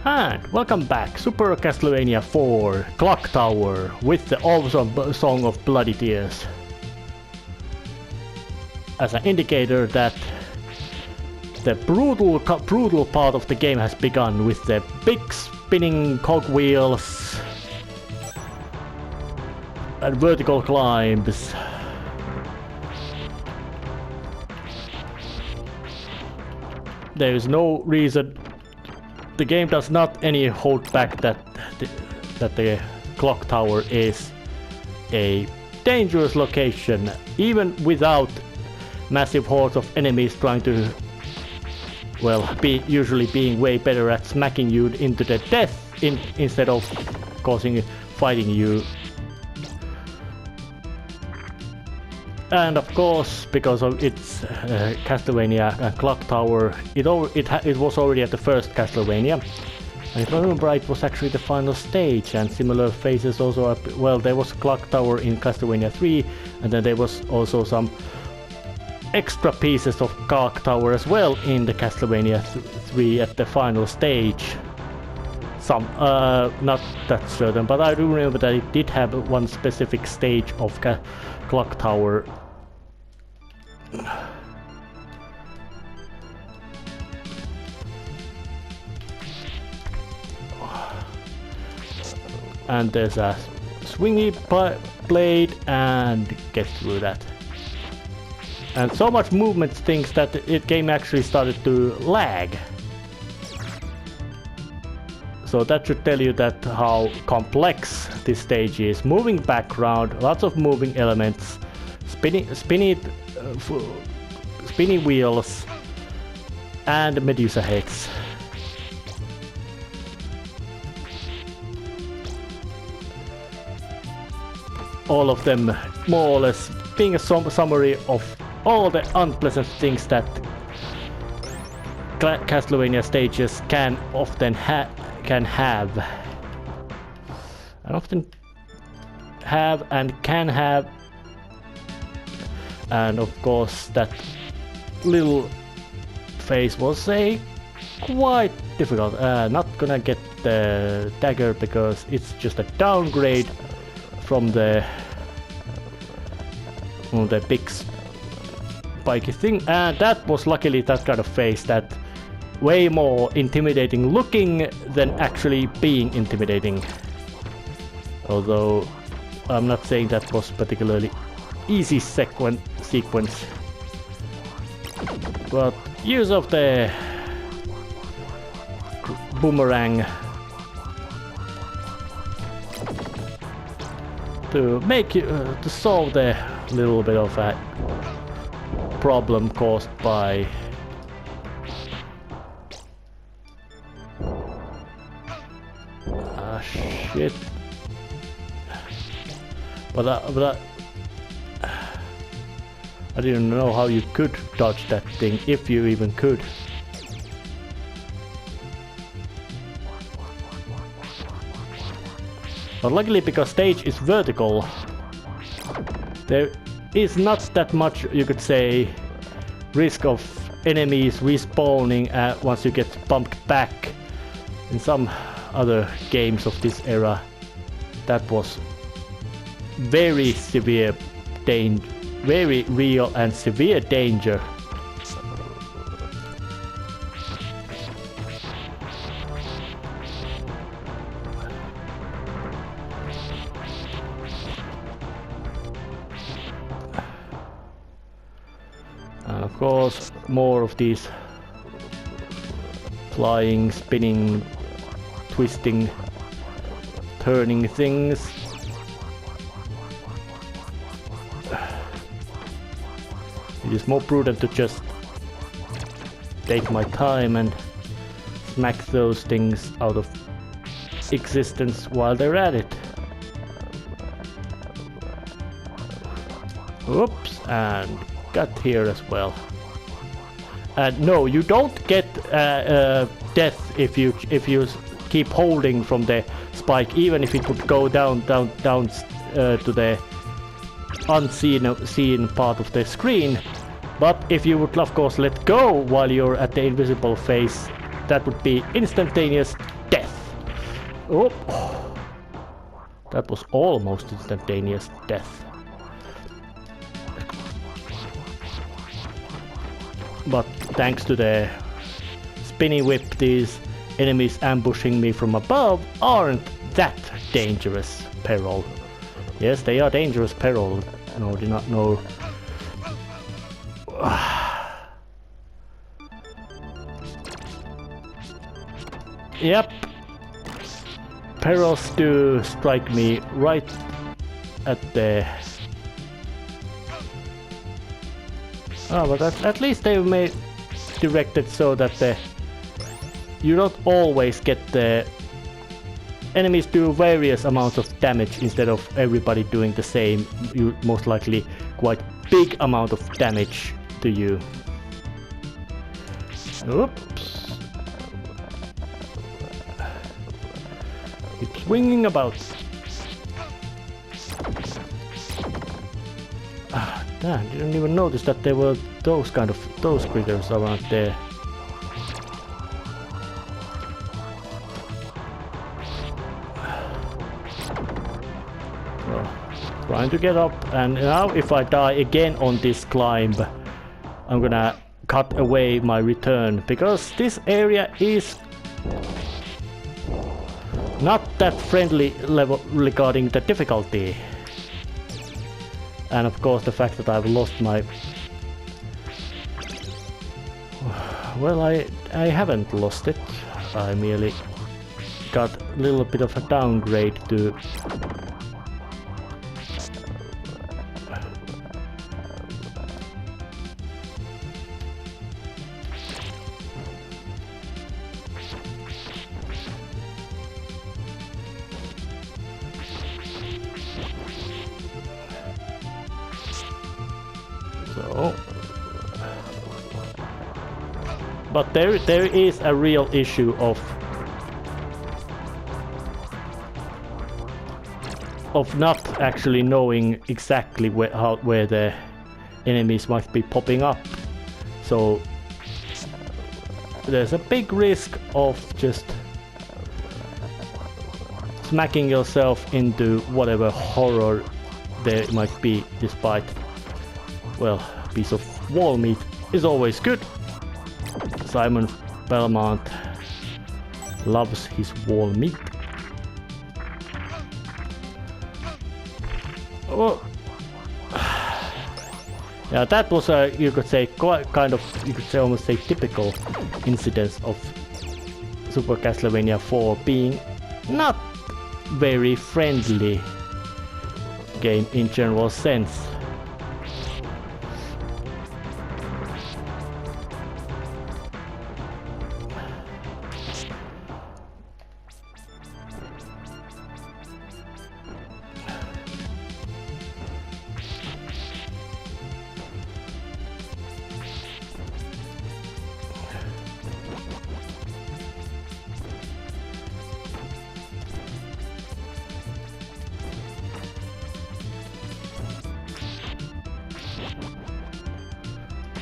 And welcome back, Super Castlevania 4 Clock Tower with the awesome song of Bloody Tears as an indicator that the brutal part of the game has begun with the big spinning cogwheels and vertical climbs. There is no reason. The game does not any hold back that the clock tower is a dangerous location, even without massive hordes of enemies trying to, well, usually being way better at smacking you into the death instead of fighting you. And of course, because of its Castlevania clock tower, it was already at the first Castlevania. And if I remember right, it was actually the final stage, and similar phases also. Well, there was clock tower in Castlevania 3, and then there was also some extra pieces of clock tower as well in the Castlevania 3 at the final stage. Some, not that certain, but I do remember that it did have one specific stage of clock tower. And there's a swingy blade, and get through that. And so much movement things that the game actually started to lag. So that should tell you that how complex this stage is. Moving background, lots of moving elements, spinny wheels, and Medusa heads. All of them more or less being a summary of all the unpleasant things that Castlevania stages can often have. And often have and can have. And of course that little phase was quite difficult. Not gonna get the dagger because it's just a downgrade from the big spiky thing, and that was luckily that kind of phase that way more intimidating looking than actually being intimidating. Although I'm not saying that was particularly easy sequence. But use of the boomerang to make you to solve the little bit of a problem caused by shit. But I didn't know how you could dodge that thing, if you even could. But luckily, because stage is vertical, there is not that much, you could say, risk of enemies respawning once you get bumped back. In some other games of this era, that was very severe danger, very real and severe danger. And of course, more of these flying, spinning, twisting, turning things. It is more prudent to just take my time and smack those things out of existence while they're at it. Oops, and got here as well. And no, you don't get death if you keep holding from the spike, even if it would go down to the unseen part of the screen. But if you would of course let go while you're at the invisible phase, that would be instantaneous death. Oh! That was almost instantaneous death. But thanks to the spinny whip, these enemies ambushing me from above aren't that dangerous peril. Yes, they are dangerous peril. No, do not know. Yep. Perils do strike me right at the... Oh, but at least they've made directed so that you don't always get the enemies do various amounts of damage instead of everybody doing the same. You most likely quite big amount of damage to you. Oops. Keep swinging about. Ah, damn! Didn't even notice that there were those critters around there. Trying to get up, and now if I die again on this climb, I'm gonna cut away my return, because this area is not that friendly level regarding the difficulty. And of course the fact that I've lost my... Well, I haven't lost it. I merely got a little bit of a downgrade to... So, but there is a real issue of not actually knowing exactly where the enemies might be popping up. So there's a big risk of just smacking yourself into whatever horror there might be, despite, well, a piece of wall meat is always good. Simon Belmont loves his wall meat. Oh. Yeah, that was a, you could say, you could say almost say typical incidence of Super Castlevania 4 being not very friendly game in general sense.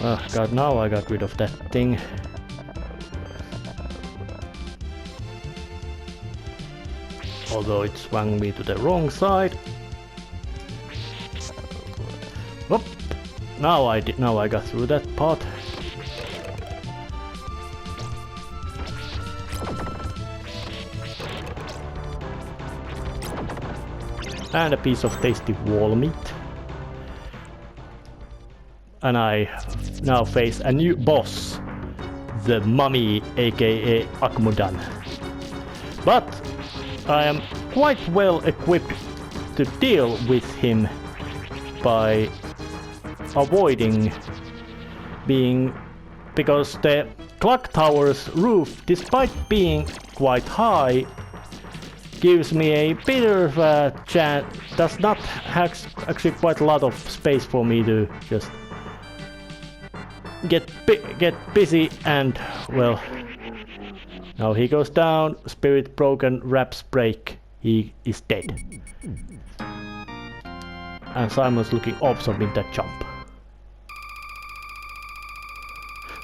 Oh god, now I got rid of that thing. Although it swung me to the wrong side. Whoop! Now I got through that part. And a piece of tasty wall meat. And I now face a new boss, the Mummy, aka Akmudan. But I am quite well equipped to deal with him by avoiding being... because the clock tower's roof, despite being quite high, gives me a bit of a chance, does not have actually quite a lot of space for me to just get busy, and well, now he goes down, spirit broken, wraps break, he is dead. And Simon's looking awesome in that jump.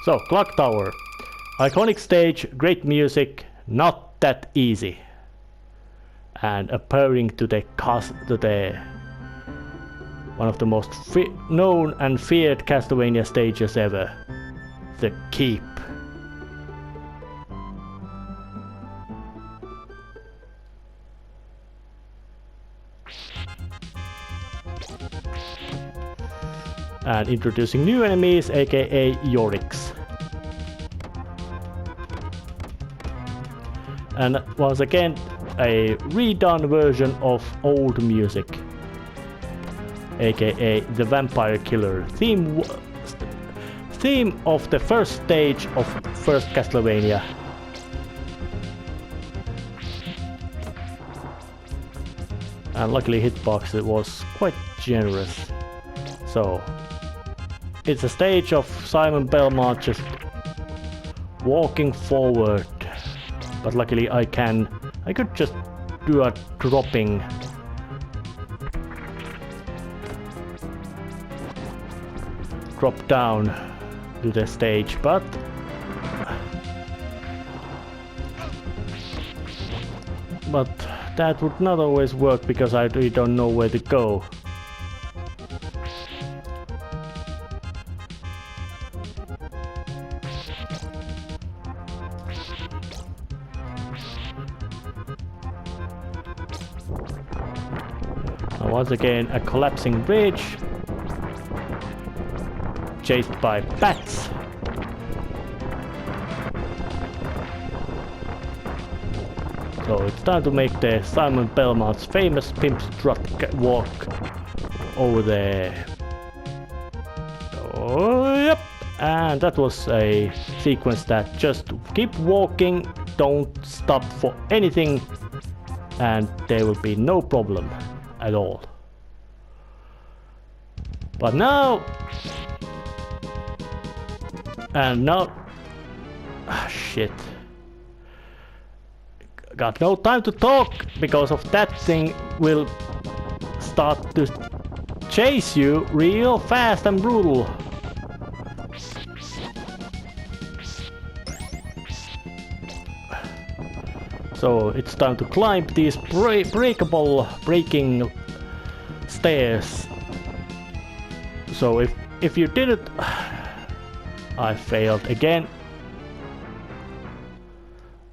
So, Clock Tower. Iconic stage, great music, not that easy. and appearing to the one of the most known and feared Castlevania stages ever, the Keep. And introducing new enemies, aka Yoriks. And once again, a redone version of old music, aka the Vampire Killer theme of the first stage of first Castlevania. And luckily hitbox it was quite generous. So it's a stage of Simon Belmont just walking forward, but luckily I could just do a drop down to the stage, but that would not always work because I really don't know where to go. Once again, a collapsing bridge, chased by bats. So it's time to make the Simon Belmont's famous pimp strut walk over there. Oh, yep. And that was a sequence that just keep walking, don't stop for anything, and there will be no problem at all. But now, shit. Got no time to talk because of that thing will start to chase you real fast and brutal. So it's time to climb these breaking stairs. So if you didn't, I failed again.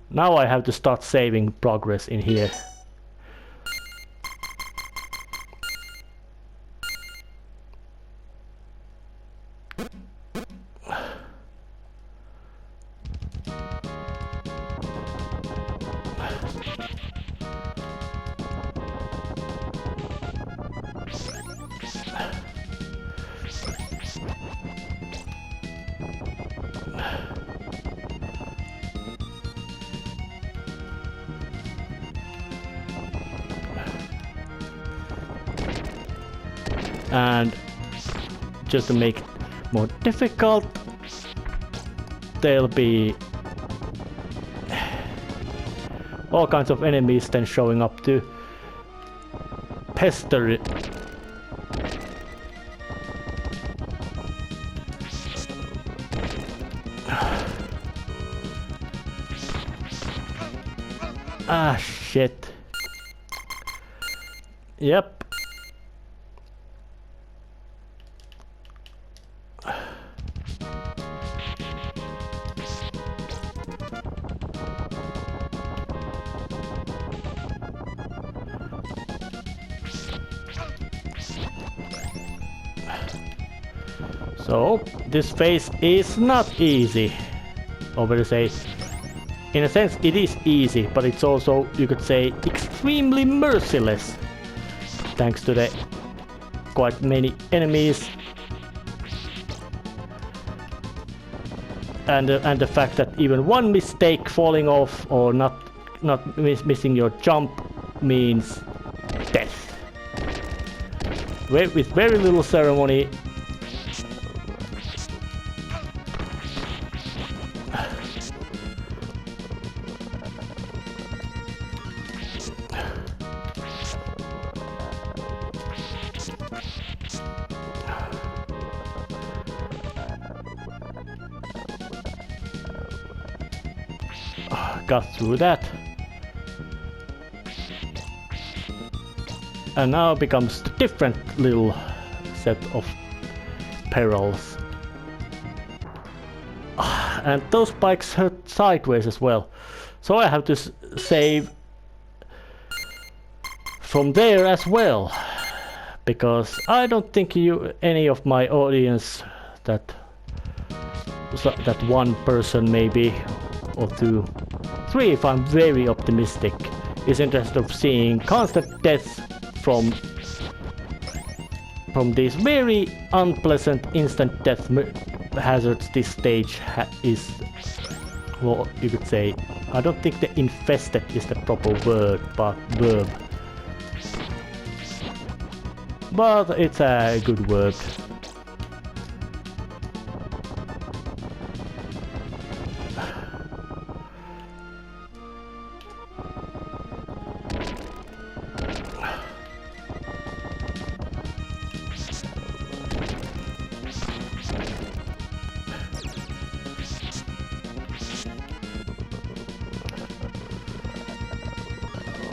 Now I have to start saving progress in here. And just to make it more difficult, there'll be all kinds of enemies then showing up to pester it. Ah, shit. Yep. So, this phase is not easy. Over to say, in a sense it is easy, but it's also, you could say, extremely merciless. Thanks to the quite many enemies. And the fact that even one mistake falling off or not missing your jump means death. With very little ceremony. Got through that. And now becomes the different little set of perils. And those spikes hurt sideways as well. So I have to save from there as well. Because I don't think any of my audience that one person maybe, or two, three if I'm very optimistic, is interested of seeing constant death from these very unpleasant instant death hazards. This stage is, well, you could say, I don't think the infested is the proper word, but verb. But it's a good word.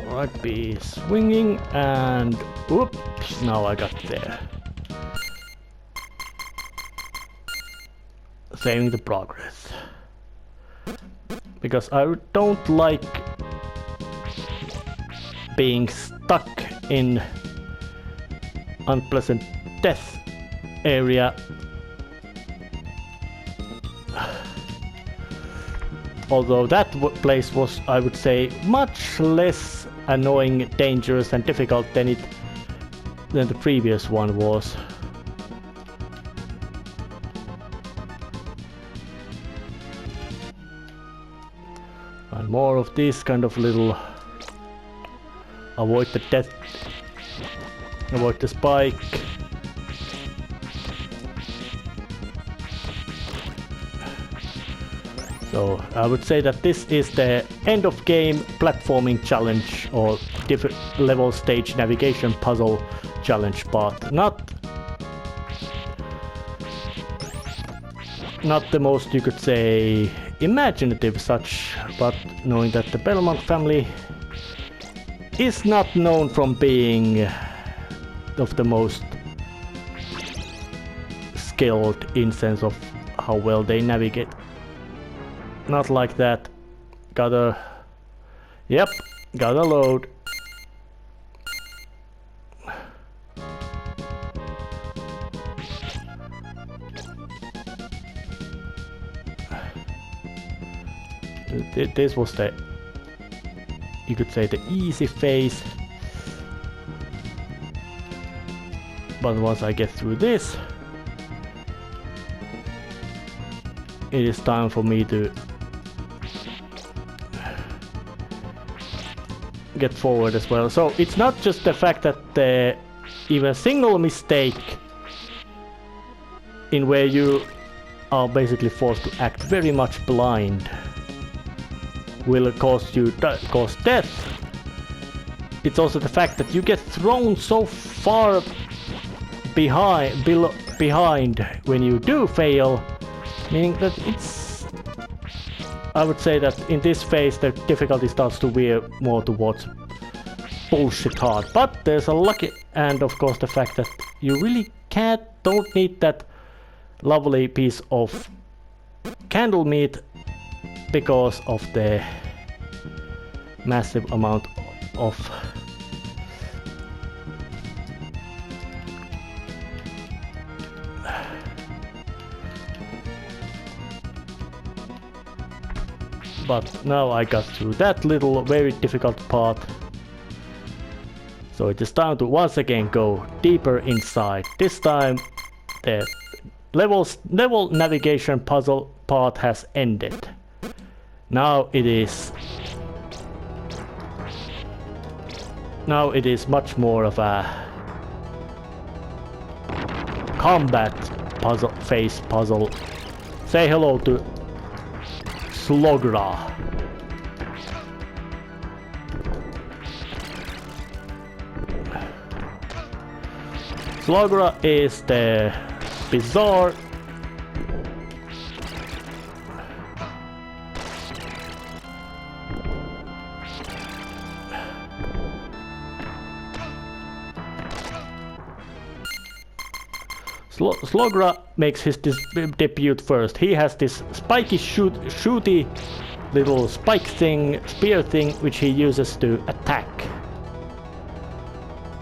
Right, be swinging and oops, now I got there. Saving the progress. Because I don't like being stuck in unpleasant death area. Although that place was, I would say, much less annoying, dangerous and difficult than the previous one was. And more of this kind of little avoid the death, avoid the spike. So I would say that this is the end of game platforming challenge or different level stage navigation puzzle challenge part. Not the most, you could say, imaginative such, but knowing that the Belmont family is not known from being of the most skilled in sense of how well they navigate. Not like that. Gotta load. This was the, you could say, the easy phase. But once I get through this, it is time for me to get forward as well. So it's not just the fact that even a single mistake in where you are basically forced to act very much blind will cause death. It's also the fact that you get thrown so far behind when you do fail, meaning that it's, I would say that in this phase the difficulty starts to veer more towards bullshit hard. But there's a lucky, and of course the fact that you really don't need that lovely piece of candle meat because of the massive amount of but now I got through that little very difficult part. So it is time to once again go deeper inside. This time the level navigation puzzle part has ended. Now it is much more of a combat puzzle. Say hello to Slogra. Slogra is the bizarre Slogra makes his debut first. He has this spiky shooty little spike thing, spear thing, which he uses to attack.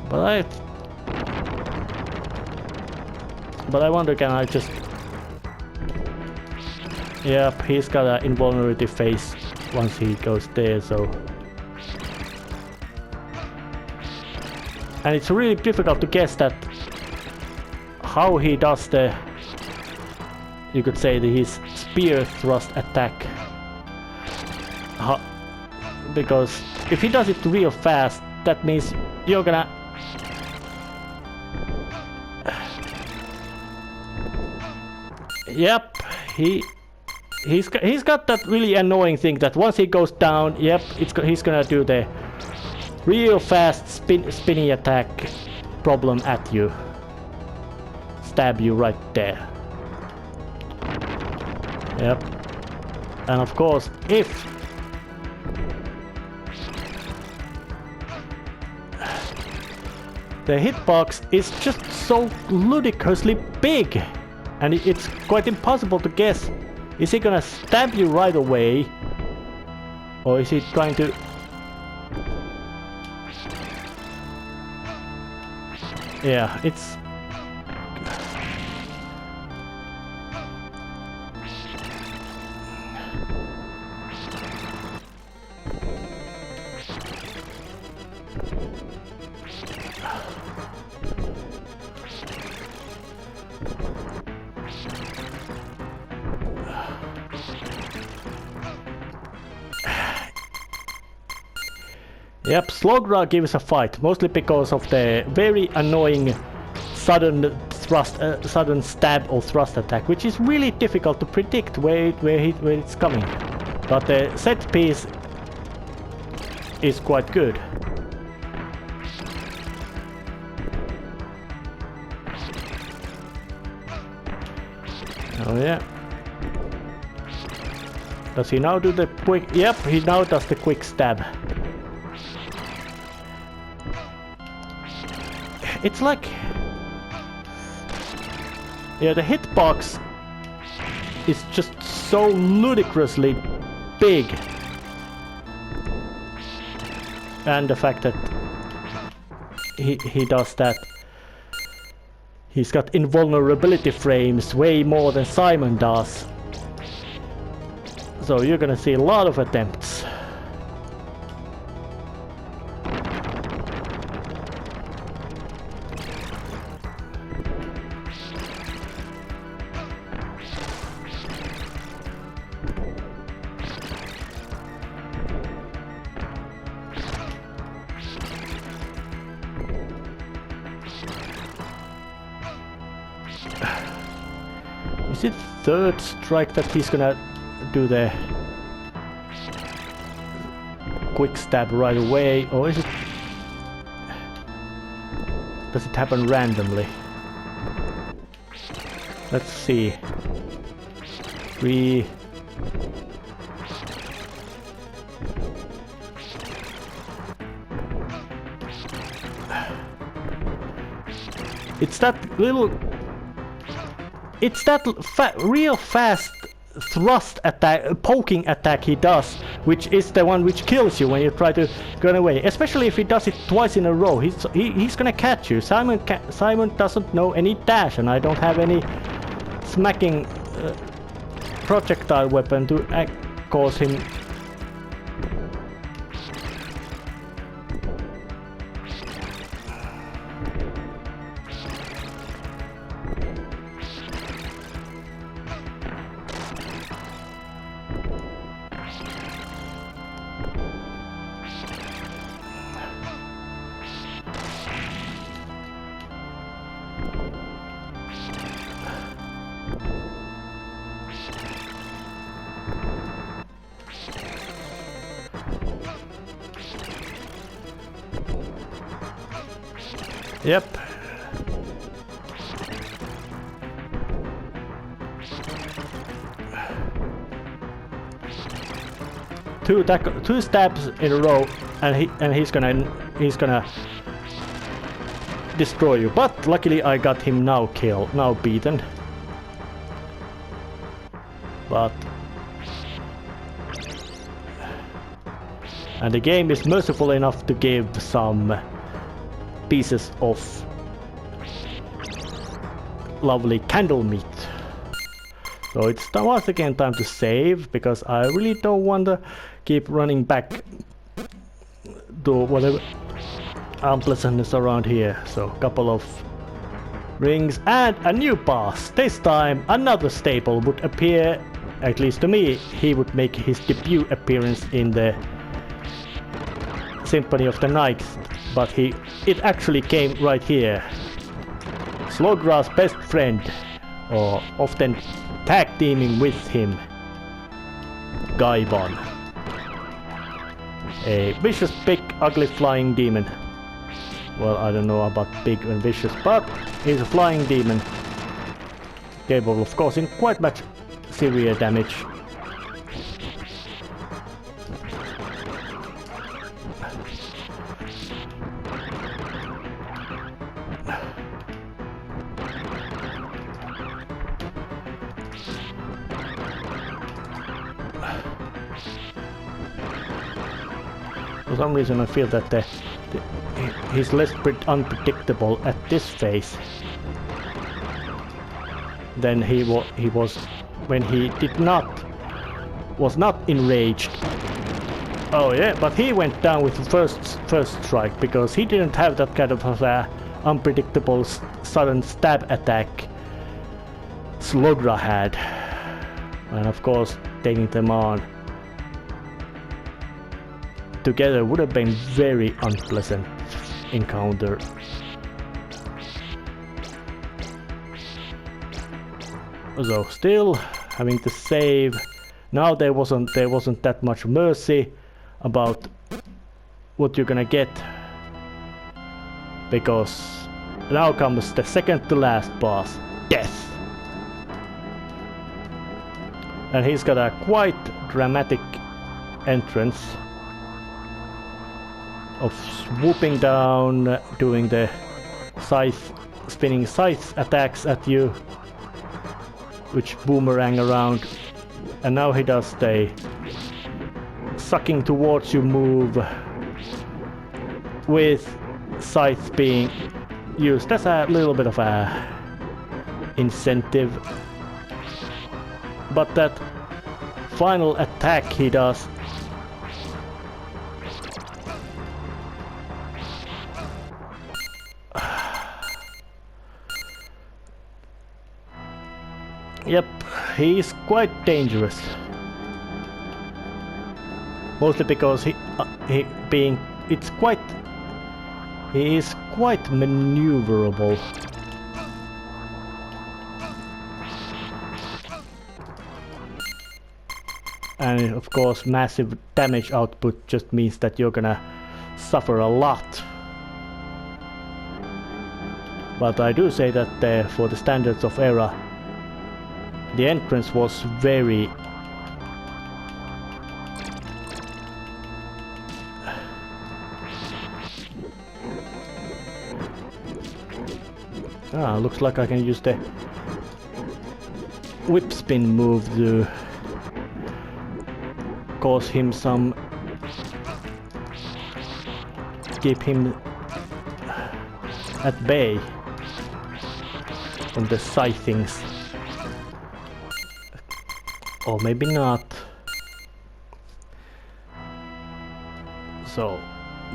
But I wonder, can I just... Yep, he's got an invulnerability phase once he goes there, so... And it's really difficult to guess that how he does the, you could say, his spear thrust attack. Because if he does it real fast, that means you're gonna... Yep, he's got that really annoying thing that once he goes down, yep, he's gonna do the real fast spinny attack problem at you. Stab you right there. Yep. And of course, if the hitbox is just so ludicrously big, and it's quite impossible to guess, is he gonna stab you right away, or is he trying to... Yeah, it's... Yep, Slogra gives a fight, mostly because of the very annoying sudden stab or thrust attack, which is really difficult to predict where it's coming. But the set piece is quite good. Oh yeah. Does he now do the quick... Yep, he now does the quick stab. It's like... Yeah, the hitbox is just so ludicrously big. And the fact that he does that. He's got invulnerability frames way more than Simon does. So you're gonna see a lot of attempts. Is it third strike that he's gonna do the quick stab right away, or is it... Does it happen randomly? Let's see. 3... It's that little... It's that real fast thrust attack, poking attack he does, which is the one which kills you when you try to run away. Especially if he does it twice in a row, he's gonna catch you. Simon doesn't know any dash, and I don't have any smacking projectile weapon to cause him. Yep. Two stabs in a row, and he's gonna destroy you, but luckily I got him now beaten. But... And the game is merciful enough to give some pieces of lovely candle meat. So it's once again time to save, because I really don't want to keep running back to whatever unpleasantness around here. So a couple of rings and a new boss. This time another staple would appear, at least to me. He would make his debut appearance in the Symphony of the Night, but it actually came right here. Slogra's best friend, or often tag teaming with him, Gaibon. A vicious, big, ugly flying demon. Well, I don't know about big and vicious, but he's a flying demon, capable of causing quite much severe damage. For some reason I feel that he's less unpredictable at this phase than he was when he was not enraged. Oh yeah, but he went down with the first strike, because he didn't have that kind of unpredictable sudden stab attack Slogra had. And of course, taking them on together would have been very unpleasant encounter. So still having to save. Now there wasn't that much mercy about what you're gonna get, because now comes the second to last boss, Death. And he's got a quite dramatic entrance of swooping down, doing the spinning scythe attacks at you, which boomerang around, and now he does the sucking towards you move, with scythe being used as a little bit of a incentive. But that final attack he does, yep, he's quite dangerous. Mostly because he is quite maneuverable. And of course, massive damage output just means that you're gonna suffer a lot. But I do say that for the standards of era, the entrance was very looks like I can use the whip spin move to cause him some, keep him at bay from the scythings. Or maybe not. So,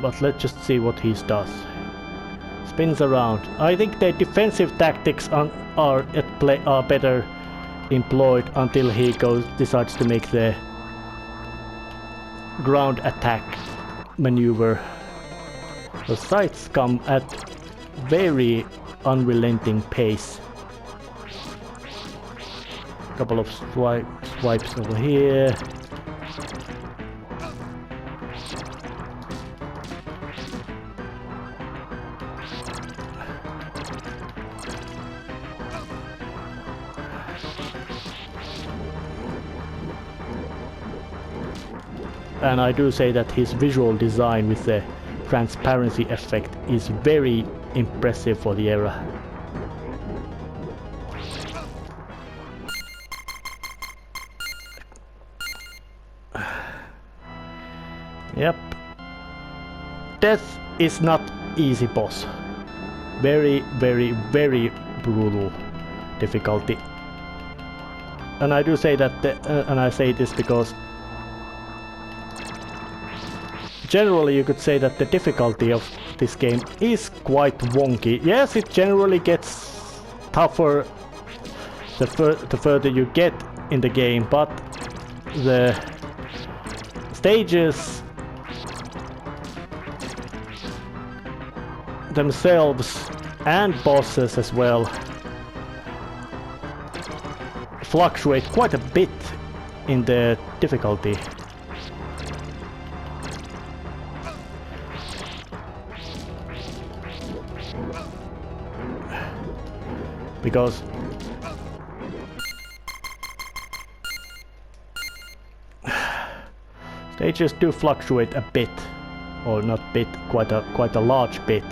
but let's just see what he does. Spins around. I think the defensive tactics are better employed until he decides to make the ground attack maneuver. The scythes come at very unrelenting pace. Couple of swipes over here. And I do say that his visual design with the transparency effect is very impressive for the era. Yep. Death is not easy boss. Very, very, very brutal difficulty. And I do say that, and I say this because generally you could say that the difficulty of this game is quite wonky. Yes, it generally gets tougher the further you get in the game, but the stages themselves and bosses as well fluctuate quite a bit in the difficulty. Because stages do fluctuate a bit, or not bit, quite a large bit.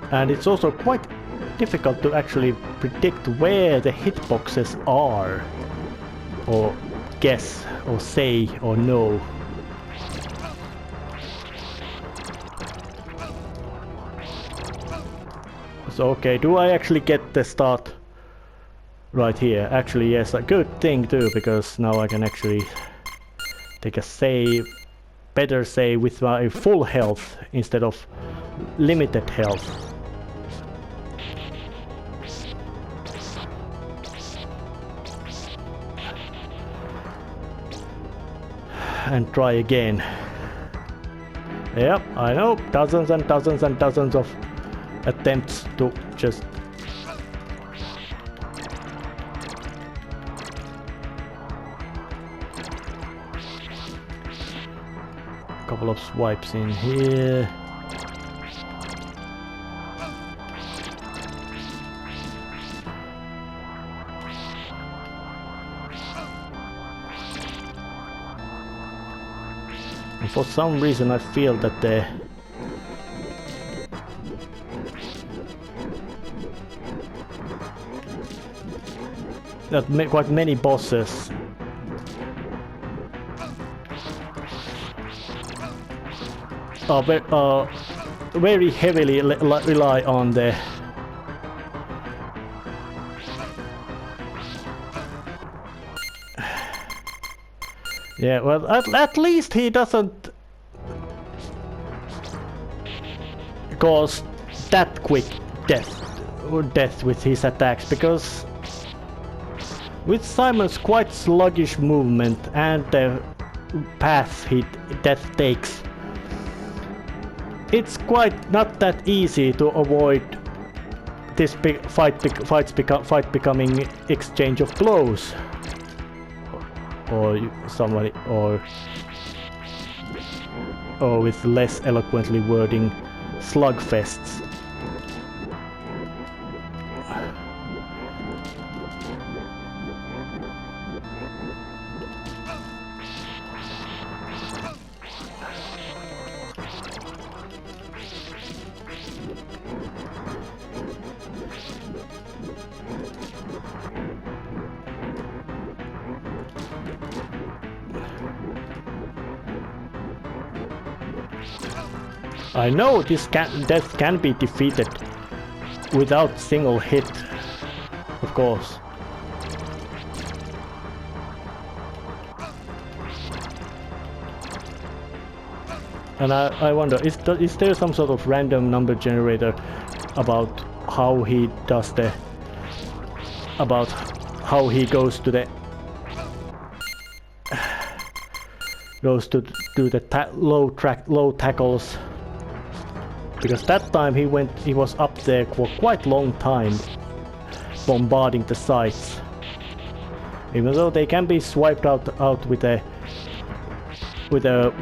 And it's also quite difficult to actually predict where the hitboxes are, or guess, or say, or know. So okay, do I actually get the start right here? Actually yes, a good thing too, because now I can actually take a save, better save with my full health instead of limited health. And try again. Yep, I know, dozens and dozens and dozens of attempts to just couple of swipes in here. And for some reason I feel that quite many bosses are very heavily rely on the yeah, well, at least he doesn't cause that quick death with his attacks, because with Simon's quite sluggish movement and the path death takes, it's quite not that easy to avoid this big fight becoming exchange of blows, or somebody, or with less eloquently wording, slugfests. I know this death can be defeated without single hit, of course. And I wonder, is there some sort of random number generator about how he does how he goes to the do the low tackles Because that time he was up there for quite long time bombarding the sites. Even though they can be swiped out with a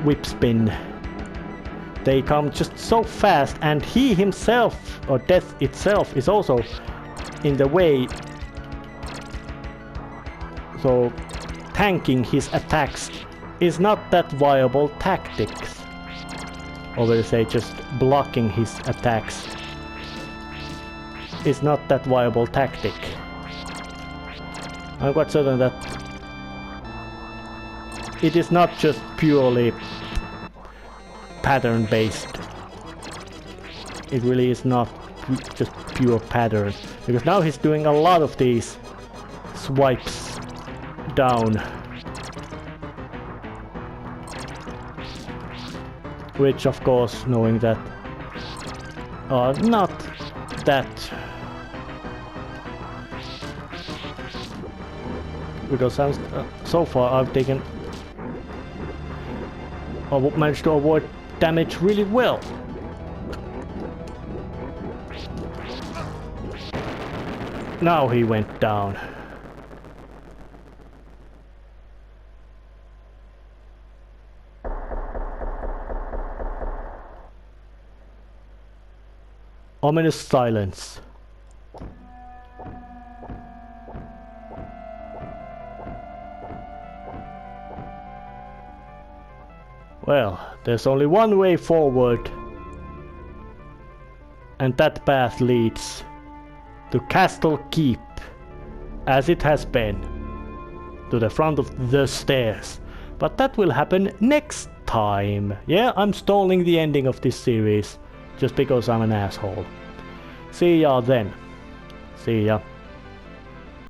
whip spin, they come just so fast, and he himself, or death itself, is also in the way. So tanking his attacks is not that viable tactics. Or will say just blocking his attacks is not that viable tactic. I'm quite certain that it is not just purely pattern based. It really is not just pure pattern, because now he's doing a lot of these swipes down, which of course, knowing that are not that, because so far I've managed to avoid damage really well. Now he went down. Ominous silence. Well, there's only one way forward, and that path leads to Castle Keep, as it has been, to the front of the stairs. But that will happen next time. Yeah, I'm stalling the ending of this series just because I'm an asshole. See ya then. See ya.